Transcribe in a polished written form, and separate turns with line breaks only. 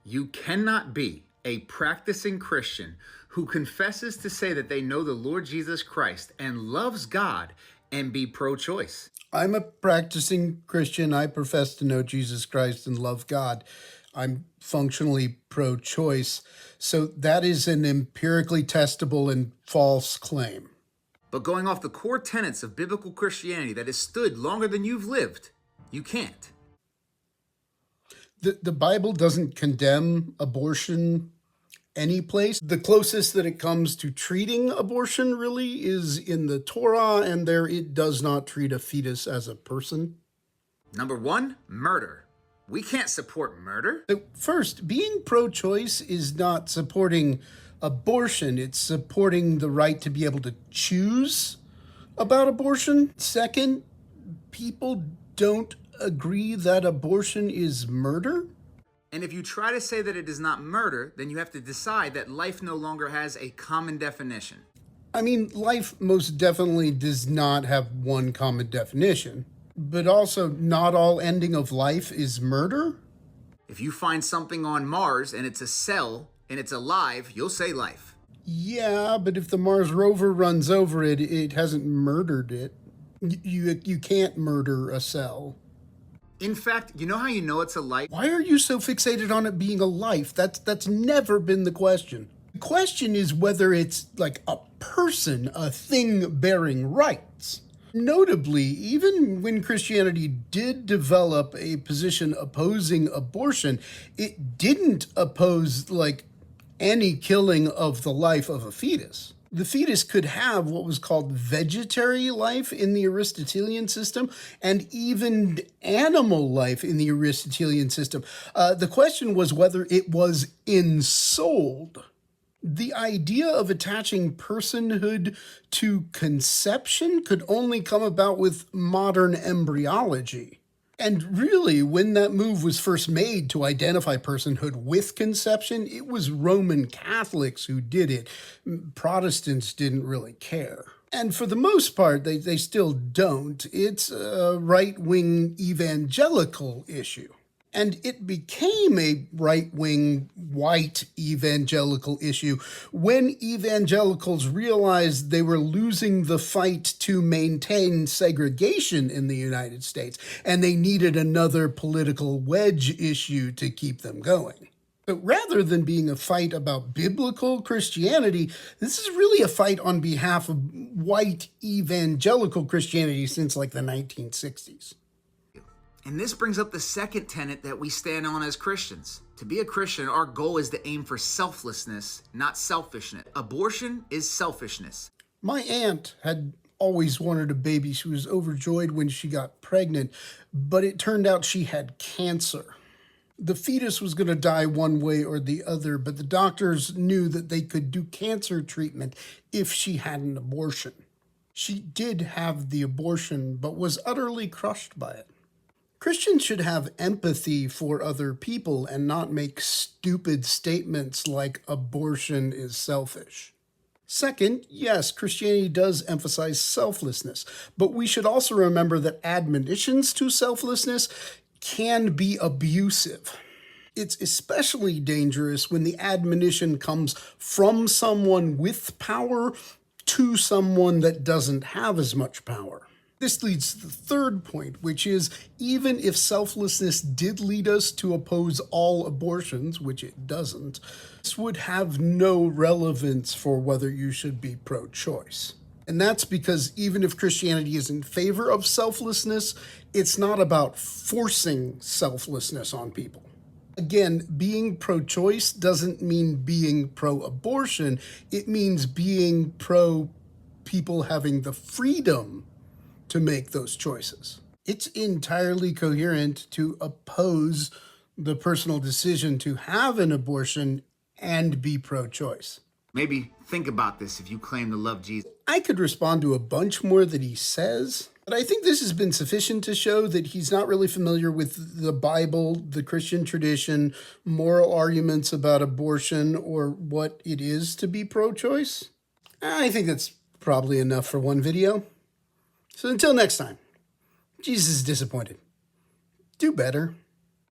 You cannot be a practicing Christian who confesses to say that they know the Lord Jesus Christ and loves God and be pro-choice.
I'm a practicing Christian. I profess to know Jesus Christ and love God. I'm functionally pro-choice. So that is an empirically testable and false claim.
But going off the core tenets of biblical Christianity that has stood longer than you've lived, you can't.
The Bible doesn't condemn abortion any place. The closest that it comes to treating abortion really is in the Torah, and there it does not treat a fetus as a person.
Number one, murder. We can't support murder.
So first, being pro-choice is not supporting abortion. It's supporting the right to be able to choose about abortion. Second, people don't agree that abortion is murder.
And if you try to say that it is not murder, then you have to decide that life no longer has a common definition.
I mean, life most definitely does not have one common definition, but also not all ending of life is murder.
If you find something on Mars and it's a cell and it's alive, you'll say life.
Yeah, but if the Mars rover runs over it, it hasn't murdered it. You can't murder a cell.
In fact, you know how you know it's a life?
Why are you so fixated on it being a life? That's never been the question. The question is whether it's like a person, a thing bearing rights. Notably, even when Christianity did develop a position opposing abortion, it didn't oppose like any killing of the life of a fetus. The fetus could have what was called vegetary life in the Aristotelian system and even animal life in the Aristotelian system. The question was whether it was ensouled. The idea of attaching personhood to conception could only come about with modern embryology. And really, when that move was first made to identify personhood with conception, it was Roman Catholics who did it. Protestants didn't really care. And for the most part, they still don't. It's a right-wing evangelical issue. And it became a right-wing, white evangelical issue when evangelicals realized they were losing the fight to maintain segregation in the United States, and they needed another political wedge issue to keep them going. But rather than being a fight about biblical Christianity, this is really a fight on behalf of white evangelical Christianity since like the 1960s.
And this brings up the second tenet that we stand on as Christians. To be a Christian, our goal is to aim for selflessness, not selfishness. Abortion is selfishness.
My aunt had always wanted a baby. She was overjoyed when she got pregnant, but it turned out she had cancer. The fetus was going to die one way or the other, but the doctors knew that they could do cancer treatment if she had an abortion. She did have the abortion, but was utterly crushed by it. Christians should have empathy for other people and not make stupid statements like abortion is selfish. Second, yes, Christianity does emphasize selflessness, but we should also remember that admonitions to selflessness can be abusive. It's especially dangerous when the admonition comes from someone with power to someone that doesn't have as much power. This leads to the third point, which is even if selflessness did lead us to oppose all abortions, which it doesn't, this would have no relevance for whether you should be pro-choice. And that's because even if Christianity is in favor of selflessness, it's not about forcing selflessness on people. Again, being pro-choice doesn't mean being pro-abortion. It means being pro-people having the freedom to make those choices. It's entirely coherent to oppose the personal decision to have an abortion and be pro-choice.
Maybe think about this if you claim to love Jesus.
I could respond to a bunch more that he says, but I think this has been sufficient to show that he's not really familiar with the Bible, the Christian tradition, moral arguments about abortion, or what it is to be pro-choice. I think that's probably enough for one video. So until next time, Jesus is disappointed. Do better.